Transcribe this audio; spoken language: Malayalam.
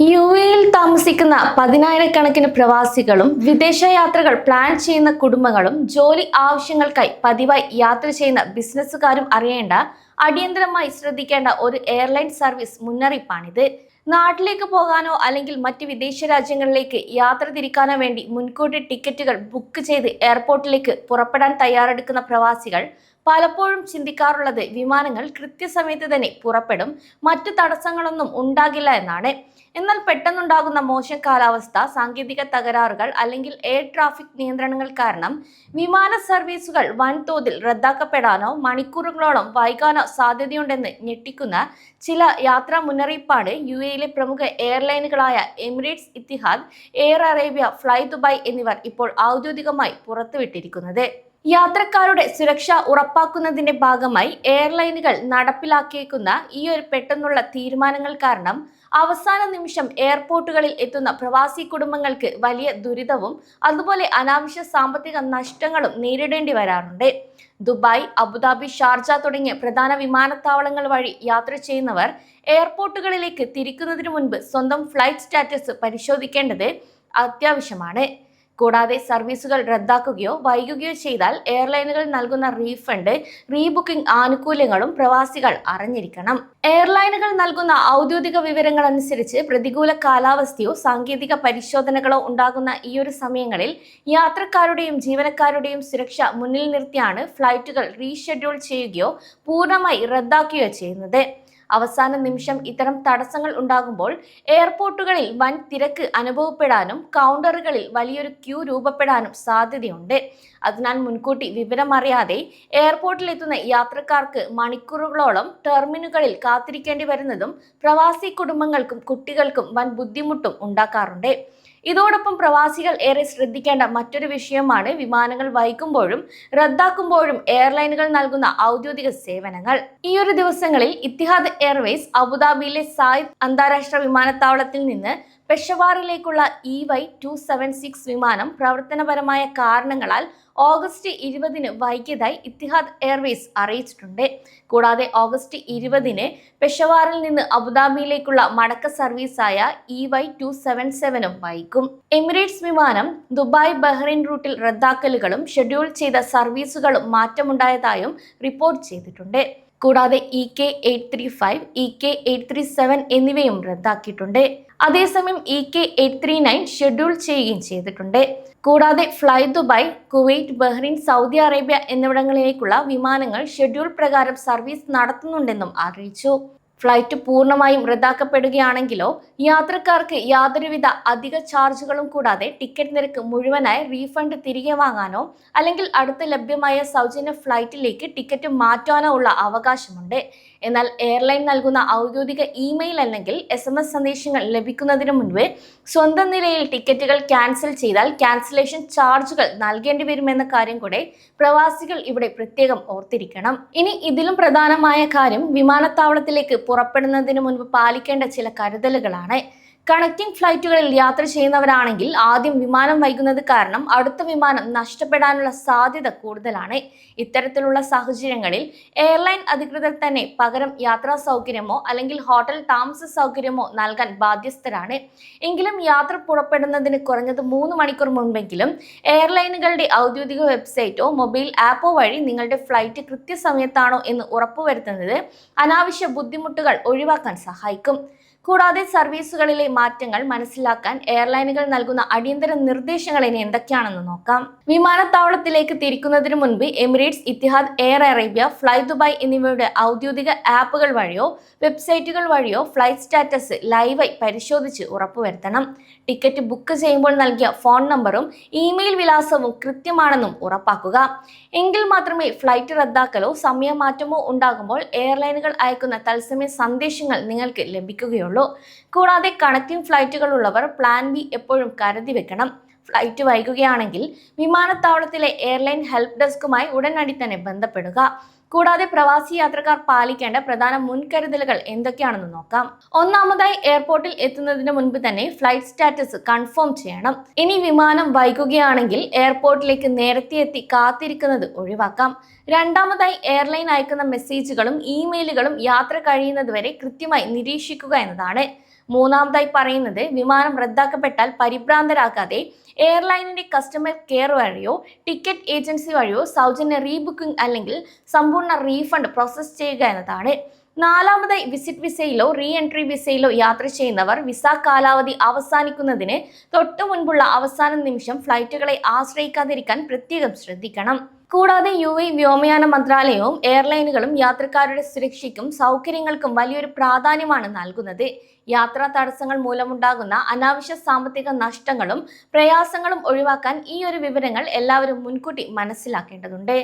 യുഎഇയിൽ താമസിക്കുന്ന പതിനായിരക്കണക്കിന് പ്രവാസികളും വിദേശ യാത്രകൾ പ്ലാൻ ചെയ്യുന്ന കുടുംബങ്ങളും ജോലി ആവശ്യങ്ങൾക്കായി പതിവായി യാത്ര ചെയ്യുന്ന ബിസിനസ്സുകാരും അറിയേണ്ട അടിയന്തരമായി ശ്രദ്ധിക്കേണ്ട ഒരു എയർലൈൻ സർവീസ് മുന്നറിയിപ്പാണിത്. നാട്ടിലേക്ക് പോകാനോ അല്ലെങ്കിൽ മറ്റ് വിദേശ രാജ്യങ്ങളിലേക്ക് യാത്ര തിരിക്കാനോ വേണ്ടി മുൻകൂട്ടി ടിക്കറ്റുകൾ ബുക്ക് ചെയ്ത് എയർപോർട്ടിലേക്ക് പുറപ്പെടാൻ തയ്യാറെടുക്കുന്ന പ്രവാസികൾ പലപ്പോഴും ചിന്തിക്കാറുള്ളത് വിമാനങ്ങൾ കൃത്യസമയത്ത് തന്നെ പുറപ്പെടും, മറ്റു തടസ്സങ്ങളൊന്നും ഉണ്ടാകില്ല എന്നാണ്. എന്നാൽ പെട്ടെന്നുണ്ടാകുന്ന മോശം കാലാവസ്ഥ, സാങ്കേതിക തകരാറുകൾ അല്ലെങ്കിൽ എയർ ട്രാഫിക് നിയന്ത്രണങ്ങൾ കാരണം വിമാന സർവീസുകൾ വൻതോതിൽ റദ്ദാക്കപ്പെടാനോ മണിക്കൂറുകളോളം വൈകാനോ സാധ്യതയുണ്ടെന്ന് ഞെട്ടിക്കുന്ന ചില യാത്രാ മുന്നറിയിപ്പാണ് യുഎഇയിലെ പ്രമുഖ എയർലൈനുകളായ Emirates, Etihad, air Arabia, fly Dubai എന്നിവർ ഇപ്പോൾ ഔദ്യോഗികമായി പുറത്തുവിട്ടിരിക്കുന്നത്. യാത്രക്കാരുടെ സുരക്ഷ ഉറപ്പാക്കുന്നതിന്റെ ഭാഗമായി എയർലൈനുകൾ നടപ്പിലാക്കിയേക്കുന്ന ഈ ഒരു പെട്ടെന്നുള്ള തീരുമാനങ്ങൾ കാരണം അവസാന നിമിഷം എയർപോർട്ടുകളിൽ എത്തുന്ന പ്രവാസി കുടുംബങ്ങൾക്ക് വലിയ ദുരിതവും അതുപോലെ അനാവശ്യ സാമ്പത്തിക നഷ്ടങ്ങളും നേരിടേണ്ടി വരാറുണ്ട്. ദുബായ്, അബുദാബി, ഷാർജ തുടങ്ങിയ പ്രധാന വിമാനത്താവളങ്ങൾ വഴി യാത്ര ചെയ്യുന്നവർ എയർപോർട്ടുകളിലേക്ക് തിരിക്കുന്നതിന് മുൻപ് സ്വന്തം ഫ്ലൈറ്റ് സ്റ്റാറ്റസ് പരിശോധിക്കേണ്ടത് അത്യാവശ്യമാണ്. കൂടാതെ സർവീസുകൾ റദ്ദാക്കുകയോ വൈകുകയോ ചെയ്താൽ എയർലൈനുകൾ നൽകുന്ന റീഫണ്ട്, റീബുക്കിംഗ് ആനുകൂല്യങ്ങളും പ്രവാസികൾ അറിഞ്ഞിരിക്കണം. എയർലൈനുകൾ നൽകുന്ന ഔദ്യോഗിക വിവരങ്ങൾ അനുസരിച്ച് പ്രതികൂല കാലാവസ്ഥയോ സാങ്കേതിക പരിശോധനകളോ ഉണ്ടാകുന്ന ഈ ഒരു സമയങ്ങളിൽ യാത്രക്കാരുടെയും ജീവനക്കാരുടെയും സുരക്ഷ മുന്നിൽ നിർത്തിയാണ് ഫ്ലൈറ്റുകൾ റീഷെഡ്യൂൾ ചെയ്യുകയോ പൂർണ്ണമായി റദ്ദാക്കുകയോ ചെയ്യുന്നത്. അവസാന നിമിഷം ഇത്തരം തടസ്സങ്ങൾ ഉണ്ടാകുമ്പോൾ എയർപോർട്ടുകളിൽ വൻ തിരക്ക് അനുഭവപ്പെടാനും കൗണ്ടറുകളിൽ വലിയൊരു ക്യൂ രൂപപ്പെടാനും സാധ്യതയുണ്ട്. അതിനാൽ മുൻകൂട്ടി വിവരമറിയാതെ എയർപോർട്ടിലെത്തുന്ന യാത്രക്കാർക്ക് മണിക്കൂറുകളോളം ടെർമിനലുകളിൽ കാത്തിരിക്കേണ്ടി വരുന്നതും പ്രവാസി കുടുംബങ്ങൾക്കും കുട്ടികൾക്കും വൻ ബുദ്ധിമുട്ടും ഉണ്ടാക്കാറുണ്ട്. ഇതോടൊപ്പം പ്രവാസികൾ ഏറെ ശ്രദ്ധിക്കേണ്ട മറ്റൊരു വിഷയമാണ് വിമാനങ്ങൾ വൈകുമ്പോഴും റദ്ദാക്കുമ്പോഴും എയർലൈനുകൾ നൽകുന്ന ഔദ്യോഗിക സേവനങ്ങൾ. ഈ ഒരു ദിവസങ്ങളിൽ ഇത്തിഹാദ് എയർവേസ് അബുദാബിയിലെ സായിദ് അന്താരാഷ്ട്ര വിമാനത്താവളത്തിൽ നിന്ന് പെഷവാറിലേക്കുള്ള EY276 വിമാനം പ്രവർത്തനപരമായ കാരണങ്ങളാൽ ഓഗസ്റ്റ് 20 വൈകിയതായി ഇത്തിഹാദ് എയർവേസ് അറിയിച്ചിട്ടുണ്ട്. കൂടാതെ ഓഗസ്റ്റ് 20 പെഷവാറിൽ നിന്ന് അബുദാബിയിലേക്കുള്ള മടക്ക സർവീസായ EY277 വൈകും. എമിറേറ്റ്സ് വിമാനം ദുബായ്, ബഹ്റൈൻ റൂട്ടിൽ റദ്ദാക്കലുകളും ഷെഡ്യൂൾ ചെയ്ത സർവീസുകളും മാറ്റമുണ്ടായതായും റിപ്പോർട്ട് ചെയ്തിട്ടുണ്ട്. കൂടാതെ EK835, EK837 എന്നിവയും റദ്ദാക്കിയിട്ടുണ്ട്. അതേസമയം EK839 ഷെഡ്യൂൾ ചെയ്യുകയും ചെയ്തിട്ടുണ്ട്. കൂടാതെ fly Dubai, Kuwait, Bahrain, Saudi Arabia എന്നിവിടങ്ങളിലേക്കുള്ള വിമാനങ്ങൾ ഷെഡ്യൂൾ പ്രകാരം സർവീസ് നടത്തുന്നുണ്ടെന്നും അറിയിച്ചു. ഫ്ലൈറ്റ് പൂർണ്ണമായും റദ്ദാക്കപ്പെടുകയാണെങ്കിലോ യാത്രക്കാർക്ക് യാതൊരുവിധ അധിക ചാർജുകളും കൂടാതെ ടിക്കറ്റ് നിരക്ക് മുഴുവനായി റീഫണ്ട് തിരികെ വാങ്ങാനോ അല്ലെങ്കിൽ അടുത്ത ലഭ്യമായ സൗജന്യ ഫ്ലൈറ്റിലേക്ക് ടിക്കറ്റ് മാറ്റാനോ ഉള്ള അവകാശമുണ്ട്. എന്നാൽ എയർലൈൻ നൽകുന്ന ഔദ്യോഗിക ഇമെയിൽ അല്ലെങ്കിൽ SMS സന്ദേശങ്ങൾ ലഭിക്കുന്നതിന് മുൻപ് സ്വന്തം നിലയിൽ ടിക്കറ്റുകൾ ക്യാൻസൽ ചെയ്താൽ ക്യാൻസലേഷൻ ചാർജുകൾ നൽകേണ്ടി വരുമെന്ന കാര്യം കൂടെ പ്രവാസികൾ ഇവിടെ പ്രത്യേകം ഓർത്തിരിക്കണം. ഇനി ഇതിലും പ്രധാനമായ കാര്യം വിമാനത്താവളത്തിലേക്ക് പുറപ്പെടുന്നതിന് മുൻപ് പാലിക്കേണ്ട ചില കരുതലുകളാണ്. കണക്റ്റിംഗ് ഫ്ലൈറ്റുകളിൽ യാത്ര ചെയ്യുന്നവരാണെങ്കിൽ ആദ്യം വിമാനം വൈകുന്നത് കാരണം അടുത്ത വിമാനം നഷ്ടപ്പെടാനുള്ള സാധ്യത കൂടുതലാണ്. ഇത്തരത്തിലുള്ള സാഹചര്യങ്ങളിൽ എയർലൈൻ അധികൃതർ തന്നെ പകരം യാത്രാ സൗകര്യമോ അല്ലെങ്കിൽ ഹോട്ടൽ താമസ സൗകര്യമോ നൽകാൻ ബാധ്യസ്ഥരാണ്. എങ്കിലും യാത്ര പുറപ്പെടുന്നതിന് കുറഞ്ഞത് 3 മണിക്കൂർ മുൻപെങ്കിലും എയർലൈനുകളുടെ ഔദ്യോഗിക വെബ്സൈറ്റോ മൊബൈൽ ആപ്പോ വഴി നിങ്ങളുടെ ഫ്ലൈറ്റ് കൃത്യസമയത്താണോ എന്ന് ഉറപ്പുവരുത്തുന്നത് അനാവശ്യ ബുദ്ധിമുട്ടുകൾ ഒഴിവാക്കാൻ സഹായിക്കും. കൂടാതെ സർവീസുകളിലെ മാറ്റങ്ങൾ മനസ്സിലാക്കാൻ എയർലൈനുകൾ നൽകുന്ന അടിയന്തര നിർദ്ദേശങ്ങൾ ഇനി എന്തൊക്കെയാണെന്ന് നോക്കാം. വിമാനത്താവളത്തിലേക്ക് തിരിക്കുന്നതിന് മുൻപ് Emirates, Etihad, air Arabia, fly Dubai എന്നിവയുടെ ഔദ്യോഗിക ആപ്പുകൾ വഴിയോ വെബ്സൈറ്റുകൾ വഴിയോ ഫ്ലൈറ്റ് സ്റ്റാറ്റസ് ലൈവായി പരിശോധിച്ച് ഉറപ്പുവരുത്തണം. ടിക്കറ്റ് ബുക്ക് ചെയ്യുമ്പോൾ നൽകിയ ഫോൺ നമ്പറും ഇമെയിൽ വിലാസവും കൃത്യമാണെന്നും ഉറപ്പാക്കുക. എങ്കിൽ മാത്രമേ ഫ്ലൈറ്റ് റദ്ദാക്കലോ സമയമാറ്റമോ ഉണ്ടാകുമ്പോൾ എയർലൈനുകൾ അയക്കുന്ന തത്സമയ സന്ദേശങ്ങൾ നിങ്ങൾക്ക് ലഭിക്കുകയുള്ളൂ. കൂടാതെ കണക്റ്റിംഗ് ഫ്ലൈറ്റുകൾ ഉള്ളവർ പ്ലാൻ B എപ്പോഴും കരുതി വെക്കണം. ഫ്ലൈറ്റ് വൈകുകയാണെങ്കിൽ വിമാനത്താവളത്തിലെ എയർലൈൻ ഹെൽപ്പ് ഡെസ്കുമായി ഉടനടി തന്നെ ബന്ധപ്പെടുക. കൂടാതെ പ്രവാസി യാത്രക്കാർ പാലിക്കേണ്ട പ്രധാന മുൻകരുതലുകൾ എന്തൊക്കെയാണെന്ന് നോക്കാം. ഒന്നാമതായി എയർപോർട്ടിൽ എത്തുന്നതിന് മുൻപ് തന്നെ ഫ്ലൈറ്റ് സ്റ്റാറ്റസ് കൺഫേം ചെയ്യണം. ഇനി വിമാനം വൈകുകയാണെങ്കിൽ എയർപോർട്ടിലേക്ക് നേരത്തെ എത്തി കാത്തിരിക്കുന്നത് ഒഴിവാക്കാം. രണ്ടാമതായി എയർലൈൻ അയക്കുന്ന മെസ്സേജുകളും ഇമെയിലുകളും യാത്ര കഴിയുന്നതുവരെ കൃത്യമായി നിരീക്ഷിക്കുക എന്നതാണ്. മൂന്നാമതായി പറയുന്നത് വിമാനം റദ്ദാക്കപ്പെട്ടാൽ പരിഭ്രാന്തരാകാതെ എയർലൈനിന്റെ കസ്റ്റമർ കെയർ വഴിയോ ടിക്കറ്റ് ഏജൻസി വഴിയോ സൗജന്യ റീബുക്കിംഗ് അല്ലെങ്കിൽ സമ്പൂർണ്ണ റീഫണ്ട് പ്രോസസ് ചെയ്യുക എന്നതാണ്. നാലാമതായി വിസിറ്റ് വിസയിലോ റീ എൻട്രി വിസയിലോ യാത്ര ചെയ്യുന്നവർ വിസ കാലാവധി അവസാനിക്കുന്നതിന് തൊട്ടു മുൻപുള്ള അവസാന നിമിഷം ഫ്ലൈറ്റുകളെ ആശ്രയിക്കാതിരിക്കാൻ പ്രത്യേകം ശ്രദ്ധിക്കണം. കൂടാതെ UAE വ്യോമയാന മന്ത്രാലയവും എയർലൈനുകളും യാത്രക്കാരുടെ സുരക്ഷയ്ക്കും സൗകര്യങ്ങൾക്കും വലിയൊരു പ്രാധാന്യമാണ് നൽകുന്നത്. യാത്രാ തടസ്സങ്ങൾ മൂലമുണ്ടാകുന്ന അനാവശ്യ സാമ്പത്തിക നഷ്ടങ്ങളും പ്രയാസങ്ങളും ഒഴിവാക്കാൻ ഈ ഒരു വിവരങ്ങൾ എല്ലാവരും മുൻകൂട്ടി മനസ്സിലാക്കേണ്ടതുണ്ട്.